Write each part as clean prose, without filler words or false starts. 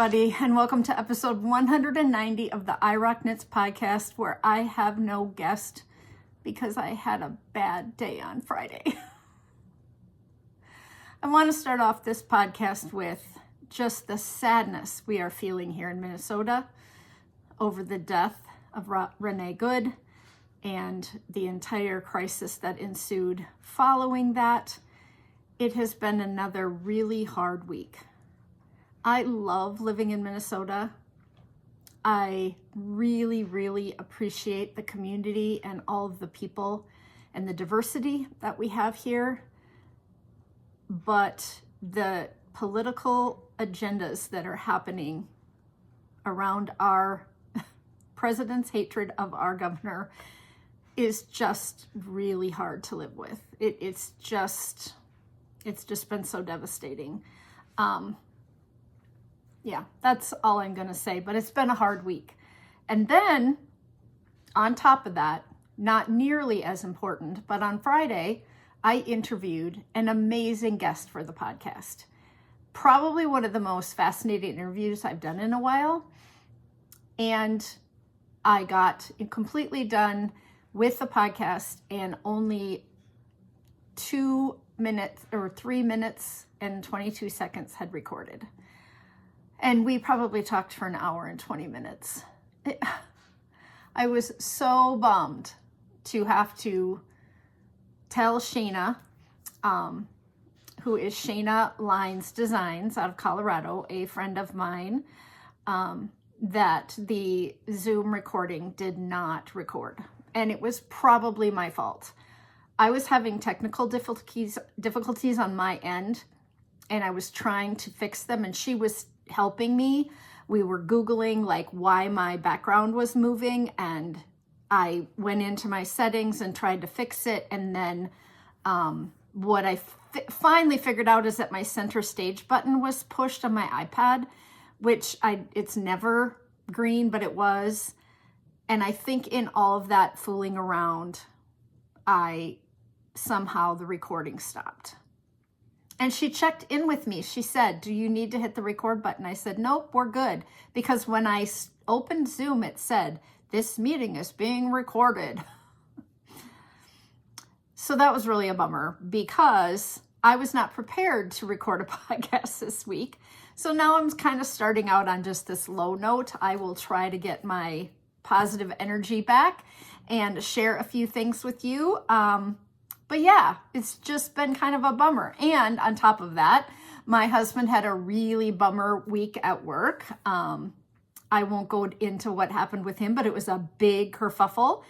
everybody, and welcome to episode 190 of the I Rock Knits podcast, where I have no guest because I had a bad day on Friday. I want to start off this podcast with just the sadness we are feeling here in Minnesota over the death of Renee Good and the entire crisis that ensued following that. It has been another really hard week. I love living in Minnesota. I really, really appreciate the community and all of the people and the diversity that we have here. But the political agendas that are happening around our president's hatred of our governor is just really hard to live with. It's just been so devastating. Yeah, that's all I'm going to say, but it's been a hard week. And then on top of that, not nearly as important, but on Friday, I interviewed an amazing guest for the podcast. Probably one of the most fascinating interviews I've done in a while. And I got completely done with the podcast and only 2 minutes or 3 minutes and 22 seconds had recorded. And we probably talked for an hour and 20 minutes. I was so bummed to have to tell Shayna, who is Shayna Lines Designs out of Colorado, a friend of mine, that the Zoom recording did not record. And it was probably my fault. I was having technical difficulties on my end, and I was trying to fix them, and she was helping me. We were Googling like why my background was moving, and I went into my settings and tried to fix it. And then what I finally figured out is that my center stage button was pushed on my iPad, which it's never green, but it was. And I think in all of that fooling around, somehow the recording stopped. And she checked in with me. She said, "Do you need to hit the record button?" I said, "Nope, we're good." Because when I opened Zoom, it said, "This meeting is being recorded." So that was really a bummer because I was not prepared to record a podcast this week. So now I'm kind of starting out on just this low note. I will try to get my positive energy back and share a few things with you. But yeah, it's just been kind of a bummer. And on top of that, my husband had a really bummer week at work. I won't go into what happened with him, but it was a big kerfuffle.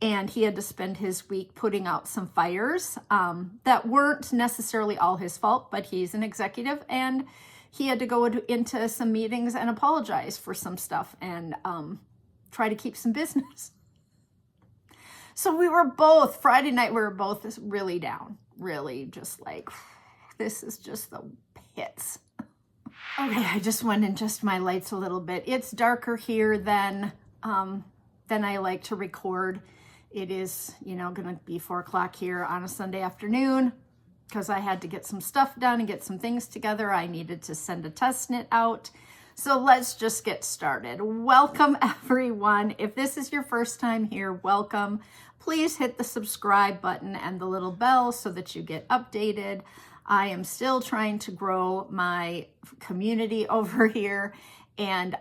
And he had to spend his week putting out some fires that weren't necessarily all his fault, but he's an executive and he had to go into some meetings and apologize for some stuff and try to keep some business. So Friday night, we were both really down, really just like, this is just the pits. Okay, I just went and adjusted my lights a little bit. It's darker here than I like to record. It is, going to be 4 o'clock here on a Sunday afternoon because I had to get some stuff done and get some things together. I needed to send a test knit out. So let's just get started. Welcome, everyone. If this is your first time here, welcome. Please hit the subscribe button and the little bell so that you get updated. I am still trying to grow my community over here. And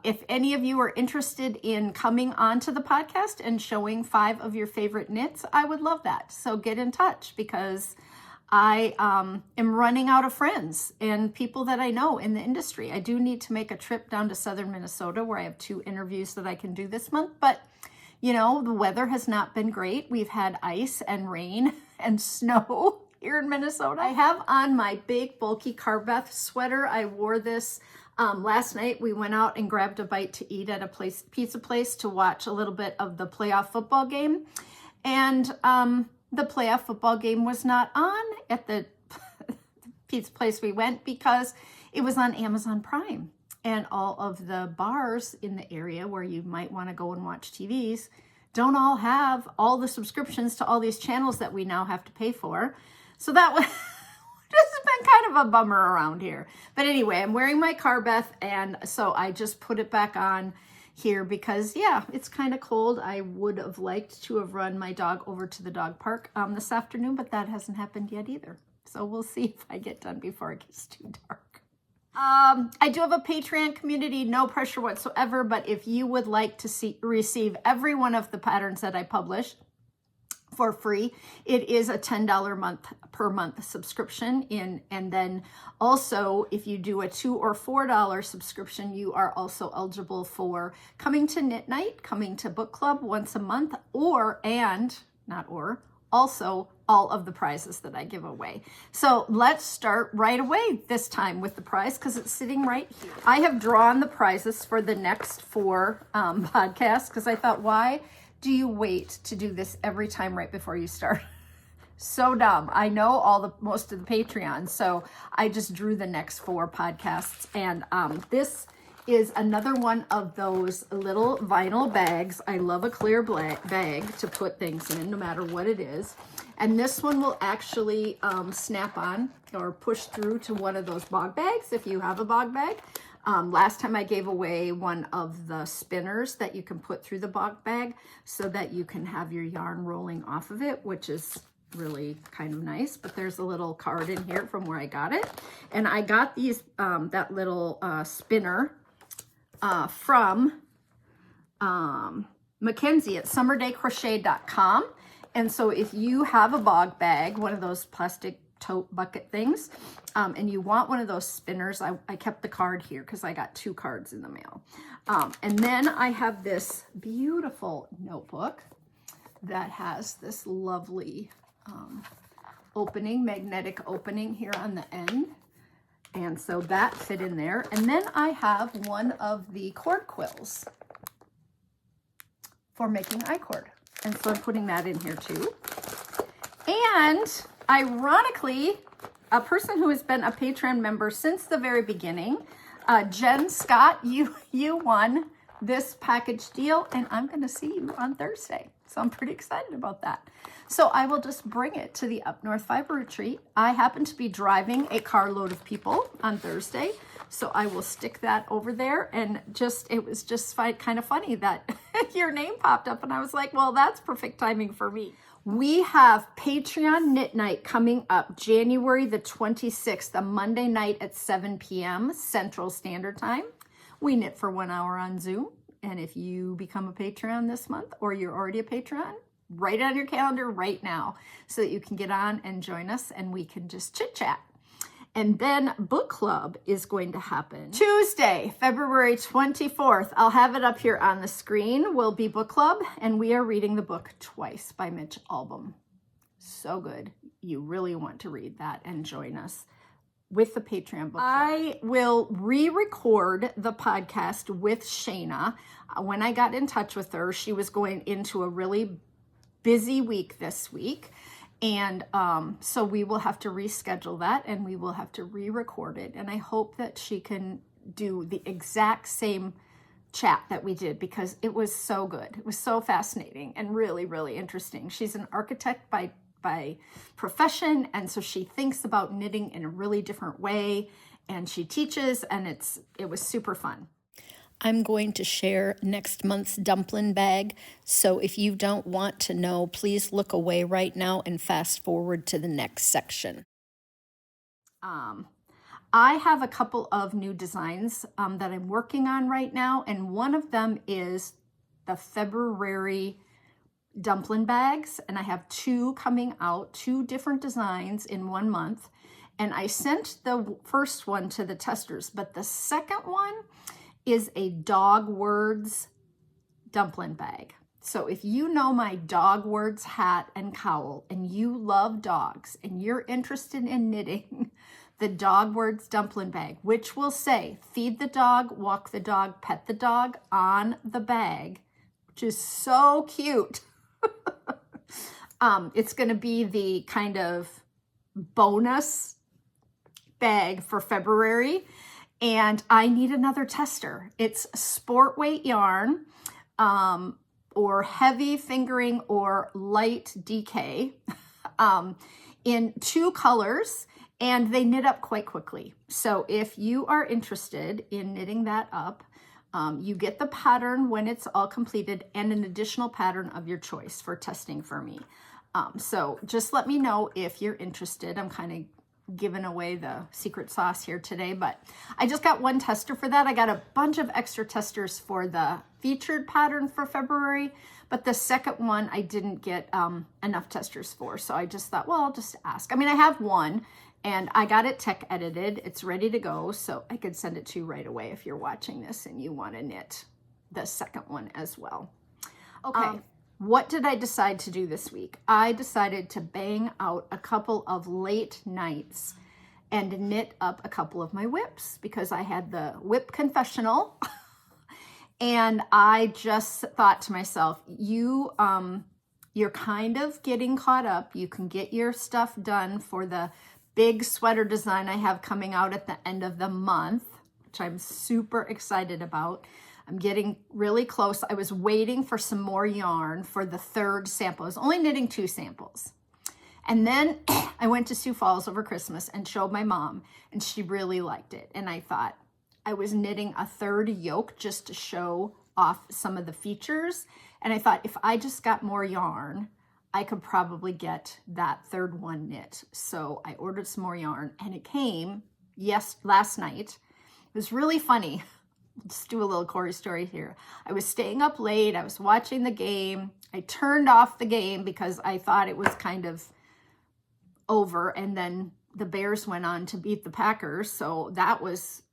if any of you are interested in coming onto the podcast and showing 5 of your favorite knits, I would love that. So get in touch because I am running out of friends and people that I know in the industry. I do need to make a trip down to southern Minnesota where I have 2 interviews that I can do this month. But, the weather has not been great. We've had ice and rain and snow here in Minnesota. I have on my big bulky Carbeth sweater. I wore this last night. We went out and grabbed a bite to eat at a pizza place to watch a little bit of the playoff football game. And the playoff football game was not on at the pizza place we went because it was on Amazon Prime. And all of the bars in the area where you might want to go and watch TVs don't all have all the subscriptions to all these channels that we now have to pay for. So that was just kind of a bummer around here. But anyway, I'm wearing my Carbeth, and so I just put it back on here because, yeah, it's kind of cold. I would have liked to have run my dog over to the dog park this afternoon, but that hasn't happened yet either. So we'll see if I get done before it gets too dark. I do have a Patreon community, no pressure whatsoever, but if you would like to receive every one of the patterns that I publish for free, it is a $10 per month subscription and then also if you do a $2 or $4 subscription, you are also eligible for coming to knit night, coming to book club once a month, also all of the prizes that I give away. So let's start right away this time with the prize because it's sitting right here. I have drawn the prizes for the next 4 podcasts because I thought, why do you wait to do this every time right before you start? So dumb. I know most of the Patreons, so I just drew the next 4 podcasts, and this is another one of those little vinyl bags. I love a clear bag to put things in, no matter what it is. And this one will actually snap on or push through to one of those bog bags if you have a bog bag. Last time I gave away one of the spinners that you can put through the bog bag so that you can have your yarn rolling off of it, which is really kind of nice. But there's a little card in here from where I got it. And I got these, that little spinner from Mackenzie at summerdaycrochet.com. And so if you have a bog bag, one of those plastic tote bucket things, and you want one of those spinners, I kept the card here because I got 2 cards in the mail. And then I have this beautiful notebook that has this lovely magnetic opening here on the end. And so that fit in there. And then I have one of the cord quills for making I-cord. And so I'm putting that in here too. And ironically, a person who has been a Patreon member since the very beginning, Jen Scott, you won this package deal, and I'm going to see you on Thursday. So I'm pretty excited about that. So I will just bring it to the Up North Fiber Retreat. I happen to be driving a carload of people on Thursday, so I will stick that over there. And it was just kind of funny that your name popped up, and I was like, well, that's perfect timing for me. We have Patreon Knit Night coming up January the 26th, a Monday night at 7 p.m. Central Standard Time. We knit for 1 hour on Zoom. And if you become a Patreon this month or you're already a Patreon, write it on your calendar right now so that you can get on and join us and we can just chit chat. And then book club is going to happen Tuesday, February 24th. I'll have it up here on the screen. Will be book club, and we are reading the book Twice by Mitch Albom. So good. You really want to read that and join us with the Patreon book club. I will re-record the podcast with Shayna. When I got in touch with her, she was going into a really busy week this week. And so we will have to reschedule that and we will have to re-record it. And I hope that she can do the exact same chat that we did because it was so good. It was so fascinating and really, really interesting. She's an architect by profession. And so she thinks about knitting in a really different way and she teaches, and it was super fun. I'm going to share next month's dumpling bag, so if you don't want to know, please look away right now and fast forward to the next section. I have a couple of new designs that I'm working on right now, and one of them is the February dumpling bags, and I have 2 coming out, 2 different designs in 1 month, and I sent the first one to the testers, but the second one is a Dog Words dumpling bag. So if you know my Dog Words hat and cowl and you love dogs and you're interested in knitting the Dog Words dumpling bag, which will say feed the dog, walk the dog, pet the dog on the bag, which is so cute. It's going to be the kind of bonus bag for February. And I need another tester. It's sport weight yarn or heavy fingering or light DK in 2 colors. and they knit up quite quickly. So if you are interested in knitting that up, you get the pattern when it's all completed and an additional pattern of your choice for testing for me. So just let me know if you're interested. I'm kind of giving away the secret sauce here today, but I just got one tester for that. I got a bunch of extra testers for the featured pattern for February, but the second one I didn't get enough testers for. So I just thought, well, I'll just ask. I mean, I have one and I got it tech edited. It's ready to go. So I could send it to you right away if you're watching this and you want to knit the second one as well. Okay. What did I decide to do this week? I decided to bang out a couple of late nights and knit up a couple of my whips because I had the whip confessional. And I just thought to myself, you're kind of getting caught up. You can get your stuff done for the big sweater design I have coming out at the end of the month, which I'm super excited about. I'm getting really close. I was waiting for some more yarn for the third sample. I was only knitting 2 samples. And then I went to Sioux Falls over Christmas and showed my mom, and she really liked it. And I thought I was knitting a third yoke just to show off some of the features. And I thought if I just got more yarn, I could probably get that third one knit. So I ordered some more yarn and it came last night. It was really funny. Let's do a little Corey story here. I was staying up late. I was watching the game. I turned off the game because I thought it was kind of over. And then the Bears went on to beat the Packers. So that was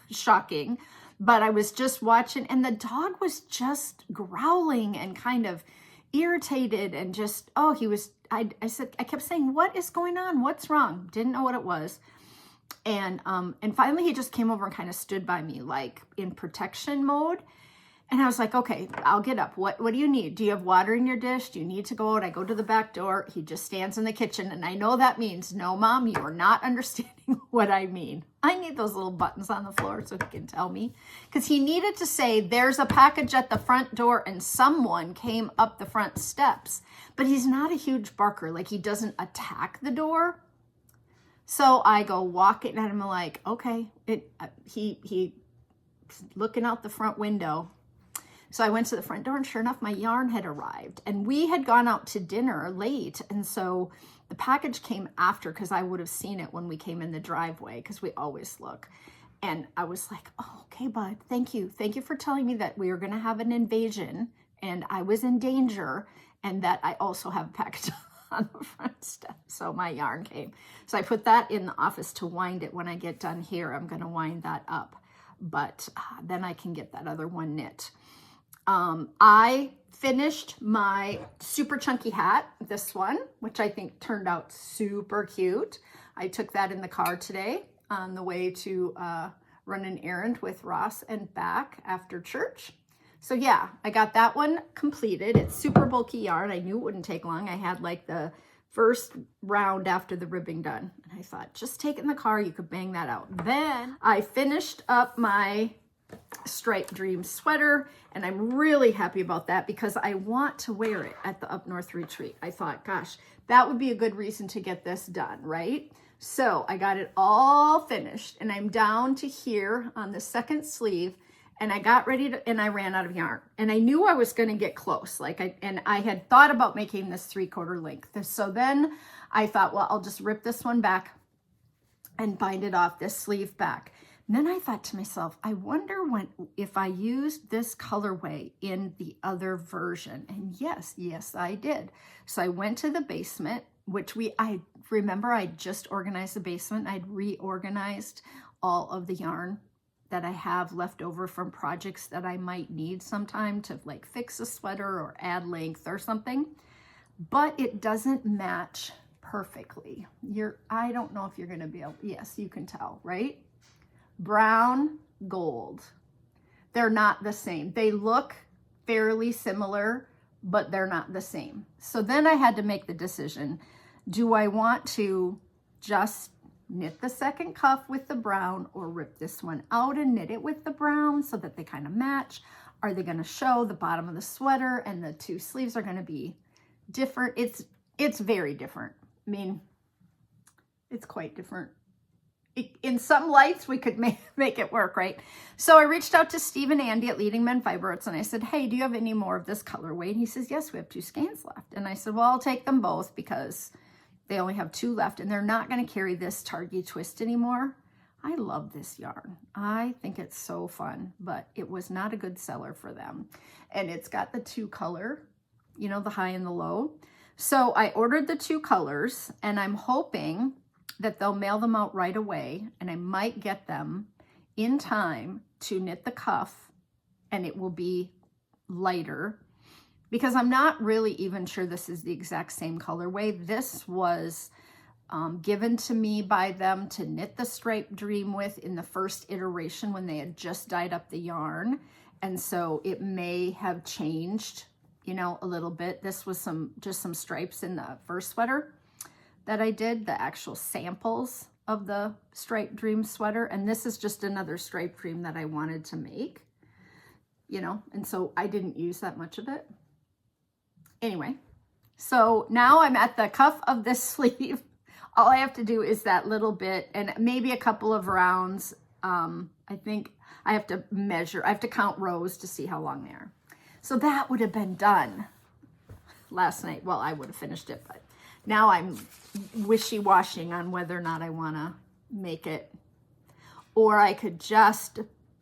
shocking. But I was just watching and the dog was just growling and kind of irritated and just, I kept saying, what is going on? What's wrong? Didn't know what it was. And finally he just came over and kind of stood by me like in protection mode. And I was like, okay, I'll get up. What do you need? Do you have water in your dish? Do you need to go out? I go to the back door. He just stands in the kitchen. And I know that means, no, Mom, you are not understanding what I mean. I need those little buttons on the floor so he can tell me. Because he needed to say, there's a package at the front door and someone came up the front steps. But he's not a huge barker. Like he doesn't attack the door. So I go walking and I'm like, okay, he looking out the front window. So I went to the front door and sure enough, my yarn had arrived and we had gone out to dinner late. And so the package came after because I would have seen it when we came in the driveway because we always look. And I was like, oh, okay, bud, thank you. Thank you for telling me that we were going to have an invasion and I was in danger and that I also have a package on the front step. So my yarn came. So I put that in the office to wind it. When I get done here, I'm going to wind that up. But then I can get that other one knit. I finished my super chunky hat, this one, which I think turned out super cute. I took that in the car today on the way to run an errand with Ross and back after church. So yeah, I got that one completed. It's super bulky yarn. I knew it wouldn't take long. I had like the first round after the ribbing done. And I thought, just take it in the car. You could bang that out. Then I finished up my Striped Dream sweater. And I'm really happy about that because I want to wear it at the Up North retreat. I thought, gosh, that would be a good reason to get this done, right? So I got it all finished and I'm down to here on the second sleeve. And I got ready to, and I ran out of yarn. And I knew I was going to get close. And I had thought about making this 3/4 length. So then I thought, well, I'll just rip this one back and bind it off, this sleeve back. And then I thought to myself, I wonder if I used this colorway in the other version. And yes, I did. So I went to the basement, which I remember I just organized the basement. I'd reorganized all of the yarn that I have left over from projects that I might need sometime to like fix a sweater or add length or something, but it doesn't match perfectly. I don't know if you're going to be able, yes, you can tell, right? Brown, gold. They're not the same. They look fairly similar, but they're not the same. So then I had to make the decision. Do I want to just knit the second cuff with the brown or rip this one out and knit it with the brown so that they kind of match? Are they going to show the bottom of the sweater and the 2 sleeves are going to be different? It's very different. I mean, It's quite different. In some lights, we could make it work, right? So I reached out to Steve and Andy at Leading Men Fiber Arts, and I said, hey, do you have any more of this colorway? And he says, yes, we have 2 skeins left. And I said, well, I'll take them both because they only have 2 left, and they're not going to carry this Targhee twist anymore. I love this yarn. I think it's so fun, but it was not a good seller for them. And it's got the 2 color, you know, the high and the low. So I ordered the 2 colors, and I'm hoping that they'll mail them out right away, and I might get them in time to knit the cuff, and it will be lighter, because I'm not really even sure this is the exact same colorway. This was given to me by them to knit the Striped Dream with in the first iteration when they had just dyed up the yarn, and so it may have changed, you know, a little bit. This was just some stripes in the first sweater that I did, the actual samples of the Striped Dream sweater. And this is just another Striped Dream that I wanted to make, you know, and so I didn't use that much of it. Anyway, so now I'm at the cuff of this sleeve. All I have to do is that little bit and maybe a couple of rounds. I think I have to measure, I have to count rows to see how long they are. So that would have been done last night. Well, I would have finished it, but now I'm wishy-washing on whether or not I want to make it. Or I could just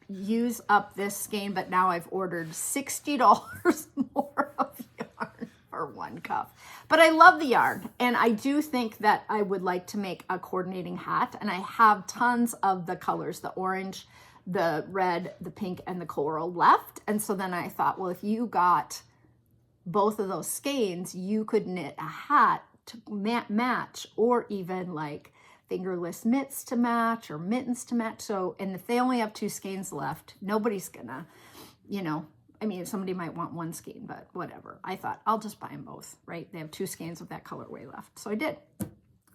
use up this skein, but now I've ordered $60 more of yarn for 1 cuff. But I love the yarn, and I do think that I would like to make a coordinating hat, and I have tons of the colors, the orange, the red, the pink, and the coral left. And so then I thought, well, if you got both of those skeins, you could knit a hat to match, or even like fingerless mitts to match or mittens to match. So, and if they only have 2 skeins left, nobody's gonna, you know, I mean, somebody might want 1 skein, but whatever. I thought I'll just buy them both, right? They have 2 skeins of that colorway left. So I did.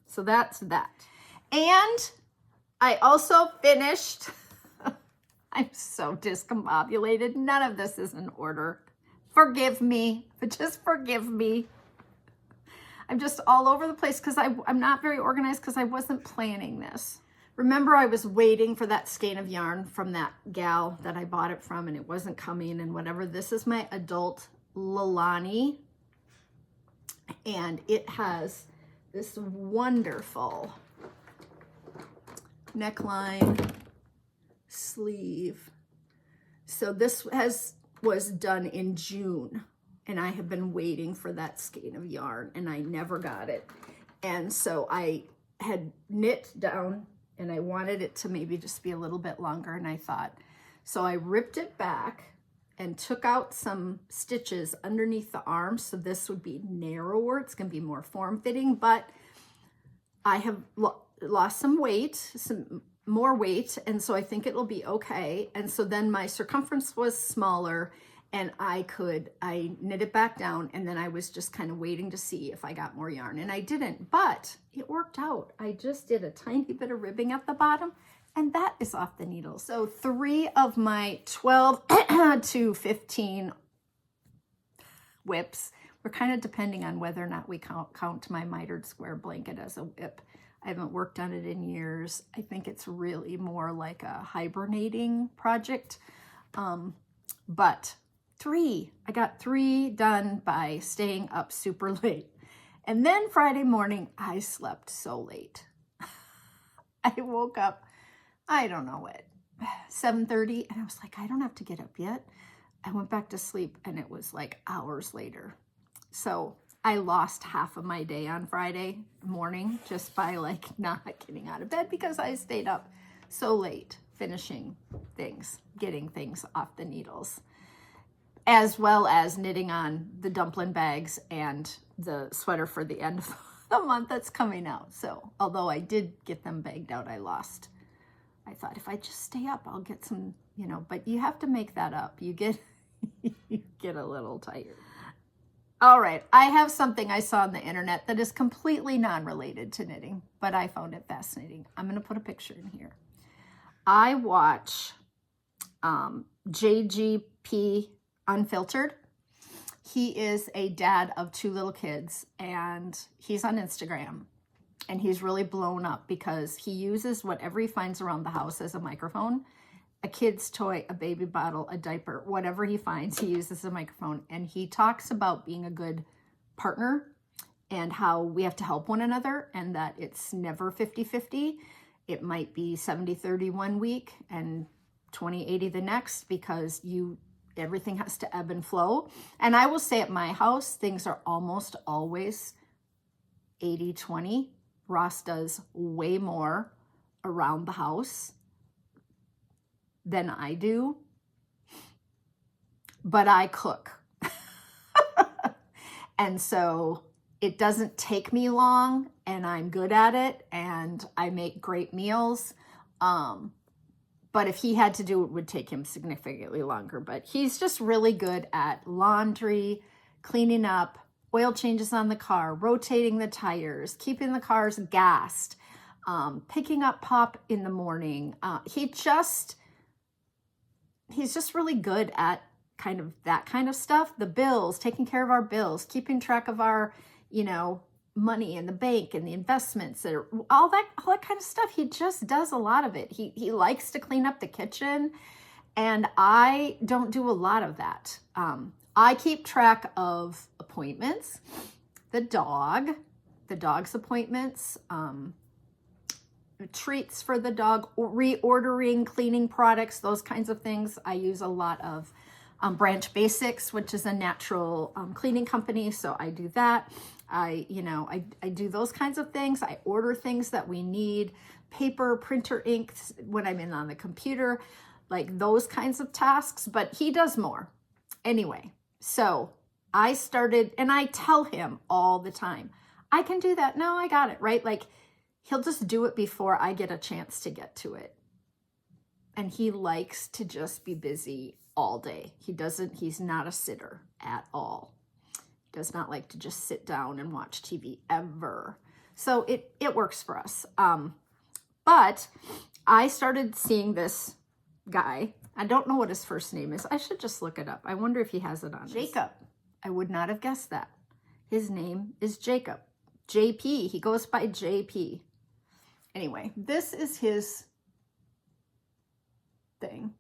So that's that. And I also finished, I'm so discombobulated. None of this is in order. Forgive me, but just forgive me. I'm just all over the place because I'm not very organized because I wasn't planning this. Remember, I was waiting for that skein of yarn from that gal that I bought it from, and it wasn't coming and whatever. This is my adult Llani, and it has this wonderful neckline, sleeve. So this was done in June. And I have been waiting for that skein of yarn, and I never got it. And so I had knit down, and I wanted it to maybe just be a little bit longer. And I thought, so I ripped it back and took out some stitches underneath the arm. So this would be narrower. It's going to be more form-fitting, but I have lost some weight, some more weight. And so I think it'll be okay. And so then my circumference was smaller, and I knit it back down, and then I was just kind of waiting to see if I got more yarn, and I didn't, but it worked out. I just did a tiny bit of ribbing at the bottom, and that is off the needle. So 3 of my 12 to 15 whips, we're kind of depending on whether or not we count my mitered square blanket as a whip. I haven't worked on it in years. I think it's really more like a hibernating project, but 3. I got 3 done by staying up super late. And then Friday morning, I slept so late. I woke up, I don't know what, 7:30, and I was like, I don't have to get up yet. I went back to sleep, and it was like hours later. So I lost half of my day on Friday morning just by like not getting out of bed because I stayed up so late finishing things, getting things off the needles, as well as knitting on the dumpling bags and the sweater for the end of the month that's coming out. So although I did get them bagged out, I thought if I just stay up, I'll get some, you know, but you have to make that up. You get a little tired. All right, I have something I saw on the internet that is completely non-related to knitting, but I found it fascinating. I'm going to put a picture in here. I watch JGP Unfiltered. He is a dad of 2 little kids, and he's on Instagram. and he's really blown up because he uses whatever he finds around the house as a microphone. A kid's toy, a baby bottle, a diaper, whatever he finds, he uses as a microphone. And he talks about being a good partner and how we have to help one another and that it's never 50-50. It might be 70-30 one week and 20-80 the next, because everything has to ebb and flow. And I will say at my house, things are almost always 80-20. Ross does way more around the house than I do, but I cook. And so it doesn't take me long, and I'm good at it, and I make great meals. But if he had to do it, would take him significantly longer. But he's just really good at laundry, cleaning up, oil changes on the car, rotating the tires, keeping the cars gassed, picking up Pop in the morning. He's just really good at kind of that kind of stuff. The bills, taking care of our bills, keeping track of our, money in the bank and the investments, and all that kind of stuff. He just does a lot of it. He likes to clean up the kitchen, and I don't do a lot of that. I keep track of appointments, the dog's appointments, treats for the dog, reordering cleaning products, those kinds of things. I use a lot of Branch Basics, which is a natural cleaning company, so I do that. I do those kinds of things. I order things that we need, paper, printer, ink, when I'm in on the computer, like those kinds of tasks, but he does more. Anyway, so I started, and I tell him all the time, I can do that. No, I got it, right? Like, he'll just do it before I get a chance to get to it. And he likes to just be busy all day. He's not a sitter at all. Does not like to just sit down and watch TV ever. So it works for us. But I started seeing this guy. I don't know what his first name is. I should just look it up. I wonder if he has it on. Jacob. I would not have guessed that. His name is Jacob. JP. He goes by JP. Anyway, this is his thing.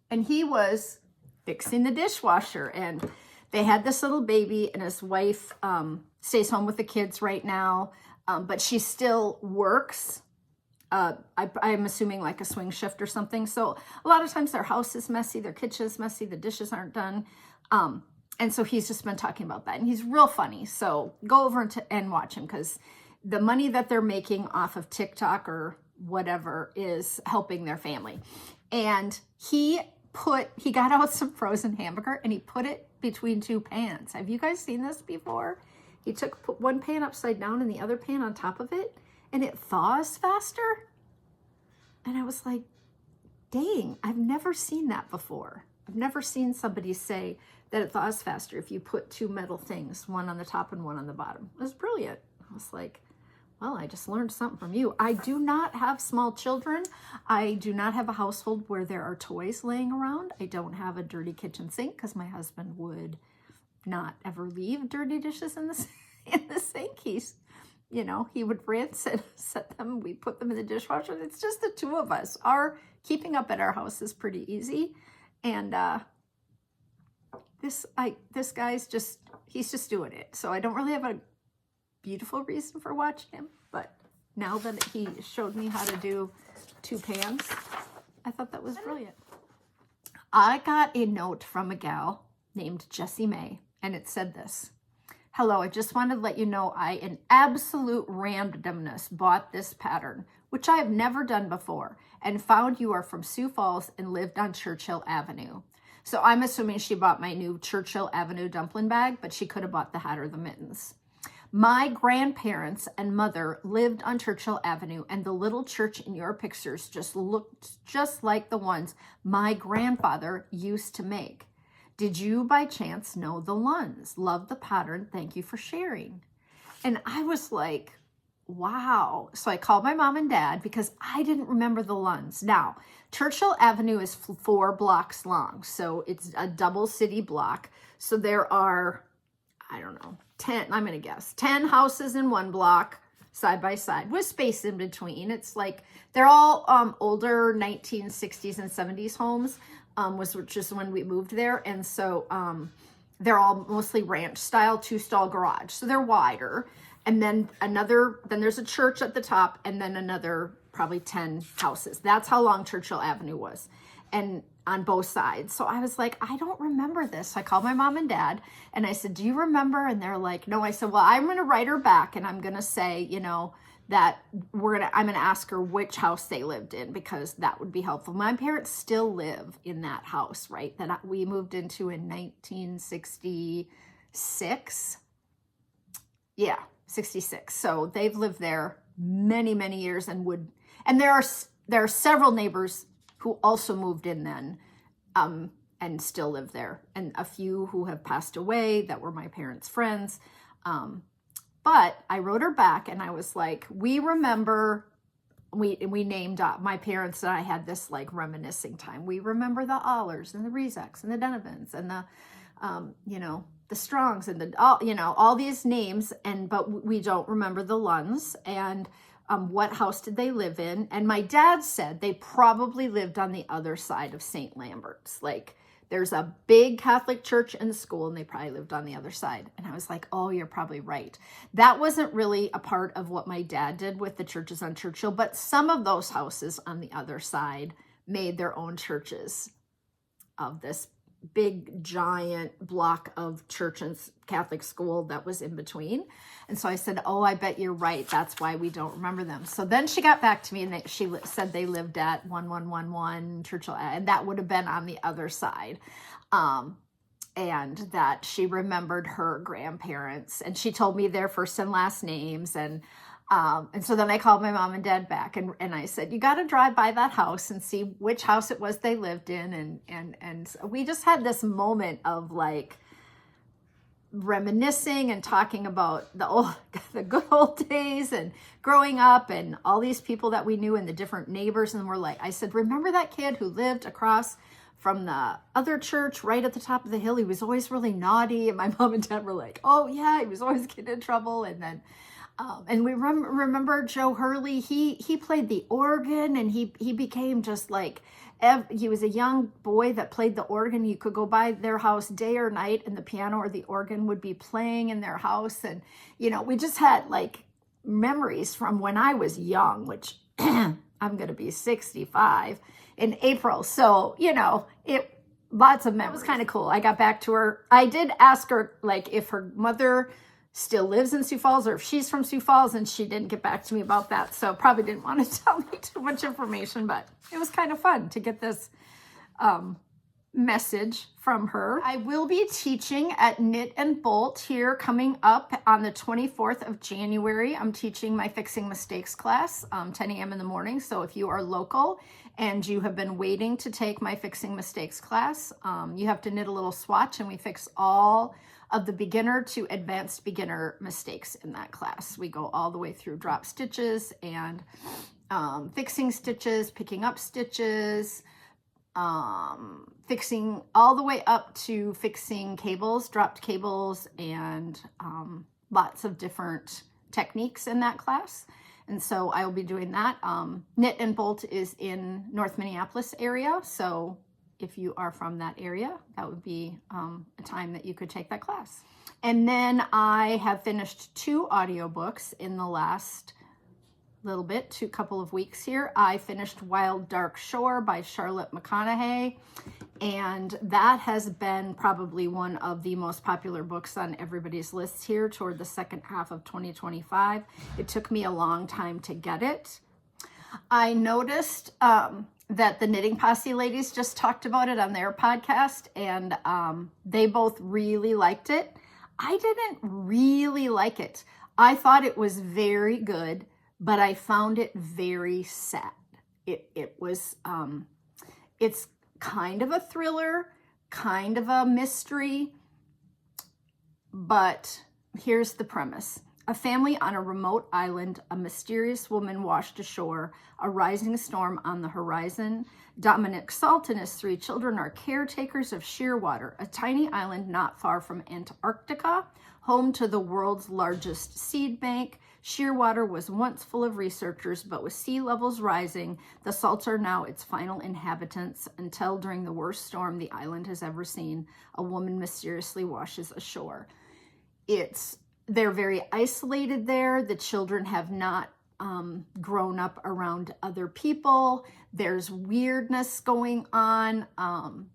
And he was fixing the dishwasher, and they had this little baby, and his wife stays home with the kids right now, but she still works. I'm assuming like a swing shift or something. So a lot of times their house is messy, their kitchen is messy, the dishes aren't done. And so he's just been talking about that, and he's real funny. So go over and watch him, because the money that they're making off of TikTok or whatever is helping their family. And he got out some frozen hamburger, and he put it between two pans. Have you guys seen this before? He put one pan upside down and the other pan on top of it, and it thaws faster. And I was like, dang, I've never seen that before. I've never seen somebody say that it thaws faster if you put two metal things, one on the top and one on the bottom. It was brilliant. I was like, well, I just learned something from you. I do not have small children. I do not have a household where there are toys laying around. I don't have a dirty kitchen sink, because my husband would not ever leave dirty dishes in the sink. He would rinse and set them. We put them in the dishwasher. It's just the two of us. Our keeping up at our house is pretty easy. And this guy's he's just doing it. So I don't really have a beautiful reason for watching him, but now that he showed me how to do two pans, I thought that was brilliant. I got a note from a gal named Jessie May, and it said this: hello, I just wanted to let you know I, in absolute randomness, bought this pattern, which I have never done before, and found you are from Sioux Falls and lived on Churchill Avenue. So I'm assuming she bought my new Churchill Avenue dumpling bag, but she could have bought the hat or the mittens. My grandparents and mother lived on Churchill Avenue, and the little church in your pictures just looked just like the ones my grandfather used to make. Did you by chance know the Lundes? Love the pattern. Thank you for sharing. And I was like, wow. So I called my mom and dad, because I didn't remember the Lundes. Now, Churchill Avenue is 4 blocks long, so it's a double city block. So there are, I don't know, 10, I'm going to guess, 10 houses in one block, side by side with space in between. It's like they're all older 1960s and 70s homes, which is when we moved there. And so they're all mostly ranch style, 2-stall garage. So they're wider. And then there's a church at the top, and then another probably 10 houses. That's how long Churchill Avenue was. And on both sides. So I was like, I don't remember this. So I called my mom and dad and I said, do you remember? And they're like, no. I said, well, I'm going to write her back and I'm going to say, you know, that I'm going to ask her which house they lived in, because that would be helpful. My parents still live in that house, right? That we moved into in 1966. Yeah, 66. So they've lived there many, many years and there are several neighbors who also moved in then and still live there. And a few who have passed away that were my parents' friends. But I wrote her back and I was like, we remember, we named my parents and I had this like reminiscing time. We remember the Allers and the Rezeks and the Donovans and the, you know, the Strongs and all these names. But we don't remember the Lundes and what house did they live in? And my dad said they probably lived on the other side of St. Lambert's. Like there's a big Catholic church and school and they probably lived on the other side. And I was like, oh, you're probably right. That wasn't really a part of what my dad did with the churches on Churchill, but some of those houses on the other side made their own churches of this big giant block of church and Catholic school that was in between. And so I said, oh, I bet you're right. That's why we don't remember them. So then she got back to me and she said they lived at 1111 Churchill Ave, and that would have been on the other side. And that she remembered her grandparents and she told me their first and last names. And so then I called my mom and dad back and I said, you got to drive by that house and see which house it was they lived in. And we just had this moment of like reminiscing and talking about the good old days and growing up and all these people that we knew and the different neighbors. And we're like, I said, remember that kid who lived across from the other church right at the top of the hill? He was always really naughty. And my mom and dad were like, oh yeah, he was always getting in trouble. And then and we remember Joe Hurley. He played the organ and he became just like, he was a young boy that played the organ. You could go by their house day or night and the piano or the organ would be playing in their house. And, you know, we just had like memories from when I was young, which I'm going to be 65 in April. So, you know, lots of memories. It was kind of cool. I got back to her. I did ask her like if her mother still lives in Sioux Falls or if she's from Sioux Falls, and she didn't get back to me about that. So probably didn't want to tell me too much information, but it was kind of fun to get this message from her. I will be teaching at Knit and Bolt here coming up on the 24th of January. I'm teaching my Fixing Mistakes class, 10 a.m. in the morning. So if you are local and you have been waiting to take my Fixing Mistakes class, you have to knit a little swatch and we fix all of the beginner to advanced beginner mistakes in that class. We go all the way through drop stitches and fixing stitches, picking up stitches, fixing all the way up to fixing cables, dropped cables, and lots of different techniques in that class. And so I will be doing that. Knit and Bolt is in North Minneapolis area. So if you are from that area, that would be a time that you could take that class. And then I have finished 2 audiobooks in the last little bit, couple of weeks here. I finished Wild Dark Shore by Charlotte McConaghy, and that has been probably one of the most popular books on everybody's lists here toward the second half of 2025. It took me a long time to get it. I noticed that the Knitting Posse ladies just talked about it on their podcast, and they both really liked it. I didn't really like it. I thought it was very good, but I found it very sad. It was, it's kind of a thriller, kind of a mystery, but here's the premise. A family on a remote island, a mysterious woman washed ashore, a rising storm on the horizon. Dominic Salt and his 3 children are caretakers of Shearwater, a tiny island not far from Antarctica, home to the world's largest seed bank. Shearwater was once full of researchers, but with sea levels rising, the salts are now its final inhabitants until during the worst storm the island has ever seen, a woman mysteriously washes ashore. They're very isolated there. The children have not grown up around other people. There's weirdness going on.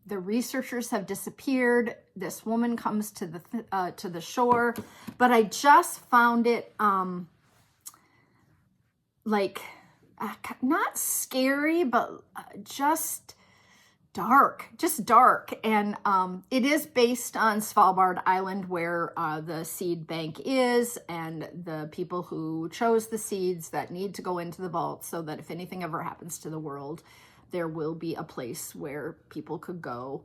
The researchers have disappeared. This woman comes to the shore, but I just found it not scary, but just dark, and it is based on Svalbard Island, where the seed bank is, and the people who chose the seeds that need to go into the vault, so that if anything ever happens to the world, there will be a place where people could go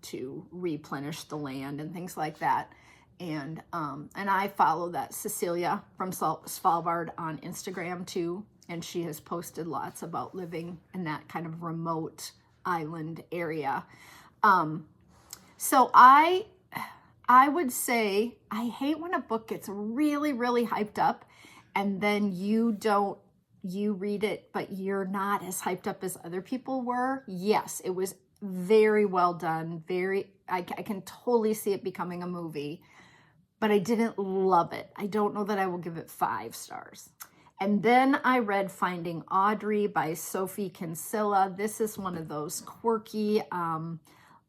to replenish the land and things like that. And I follow that Cecilia from Svalbard on Instagram too, and she has posted lots about living in that kind of remote island area. So I would say I hate when a book gets really, really hyped up and then you read it, but you're not as hyped up as other people were. Yes, it was very well done. I can totally see it becoming a movie, but I didn't love it. I don't know that I will give it 5 stars. And then I read Finding Audrey by Sophie Kinsella. This is one of those quirky,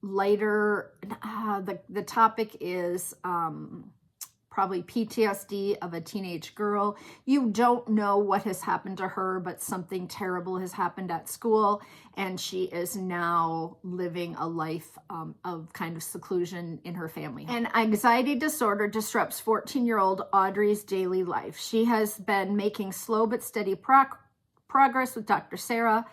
lighter, the topic is probably PTSD of a teenage girl. You don't know what has happened to her, but something terrible has happened at school, and she is now living a life of kind of seclusion in her family. And anxiety disorder disrupts 14-year-old Audrey's daily life. She has been making slow but steady progress with Dr. Sarah,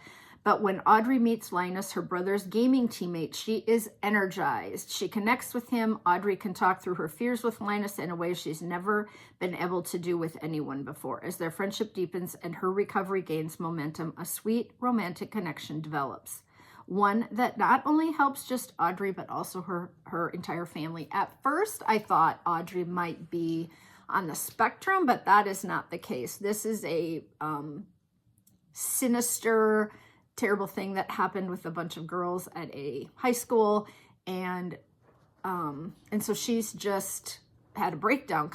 but when Audrey meets Linus, her brother's gaming teammate, she is energized. She connects with him. Audrey can talk through her fears with Linus in a way she's never been able to do with anyone before. As their friendship deepens and her recovery gains momentum, a sweet romantic connection develops. One that not only helps just Audrey, but also her entire family. At first, I thought Audrey might be on the spectrum, but that is not the case. This is a sinister, terrible thing that happened with a bunch of girls at a high school, and so she's just had a breakdown,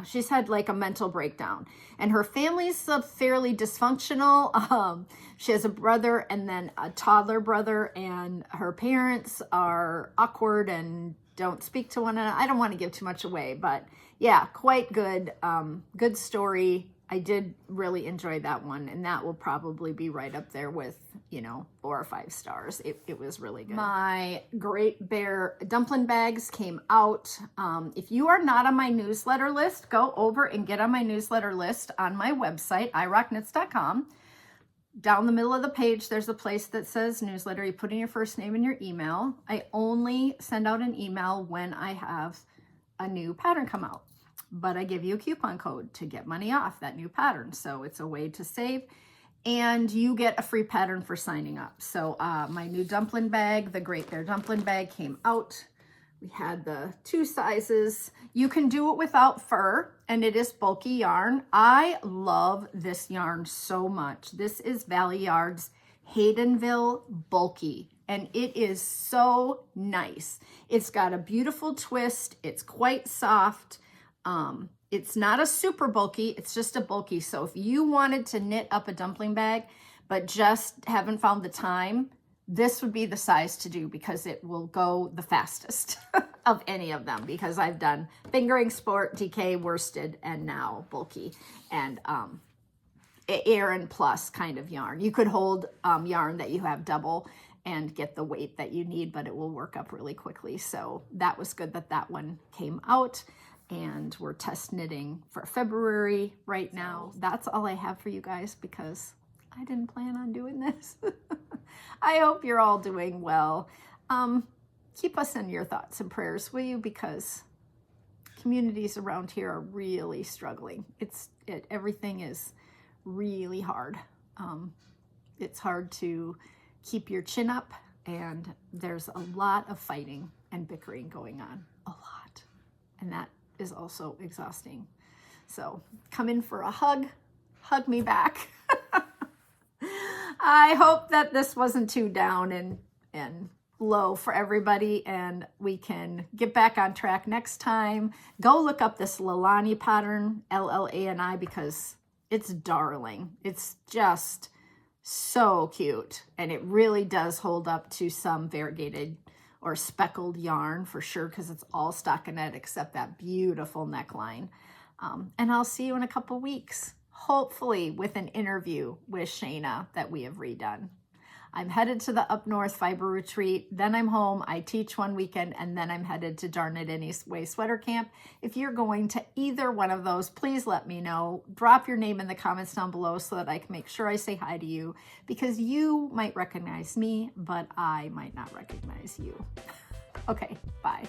she's had like a mental breakdown, and her family's fairly dysfunctional. She has a brother and then a toddler brother, and her parents are awkward and don't speak to one another. I don't want to give too much away, but yeah, quite good. Good story. I did really enjoy that one, and that will probably be right up there with, 4 or 5 stars. It was really good. My Great Bear dumpling bags came out. If you are not on my newsletter list, go over and get on my newsletter list on my website, irocknits.com. Down the middle of the page, there's a place that says newsletter. You put in your first name and your email. I only send out an email when I have a new pattern come out, but I give you a coupon code to get money off that new pattern. So it's a way to save, and you get a free pattern for signing up. So my new dumpling bag, the Great Bear dumpling bag, came out. We had the 2 sizes. You can do it without fur, and it is bulky yarn. I love this yarn so much. This is Valley Yard's Haydenville Bulky, and it is so nice. It's got a beautiful twist. It's quite soft. It's not a super bulky, it's just a bulky. So if you wanted to knit up a dumpling bag, but just haven't found the time, this would be the size to do, because it will go the fastest of any of them, because I've done fingering, sport, DK, worsted, and now bulky, and Aran plus kind of yarn. You could hold yarn that you have double and get the weight that you need, but it will work up really quickly. So that was good that one came out. And we're test knitting for February right now. That's all I have for you guys, because I didn't plan on doing this. I hope you're all doing well. Keep us in your thoughts and prayers, will you? Because communities around here are really struggling. Everything is really hard. It's hard to keep your chin up, and there's a lot of fighting and bickering going on. A lot. And that is also exhausting. So come in for a hug me back. I hope that this wasn't too down and low for everybody, and we can get back on track next time. Go look up this Llani pattern, Llani, because it's darling. It's just so cute, and it really does hold up to some variegated or speckled yarn for sure, because it's all stockinette except that beautiful neckline. And I'll see you in a couple weeks, hopefully with an interview with Shayna that we have redone. I'm headed to the Up North Fiber Retreat, then I'm home, I teach one weekend, and then I'm headed to Darn It Anyway Sweater Camp. If you're going to either one of those, please let me know. Drop your name in the comments down below so that I can make sure I say hi to you, because you might recognize me, but I might not recognize you. Okay, bye.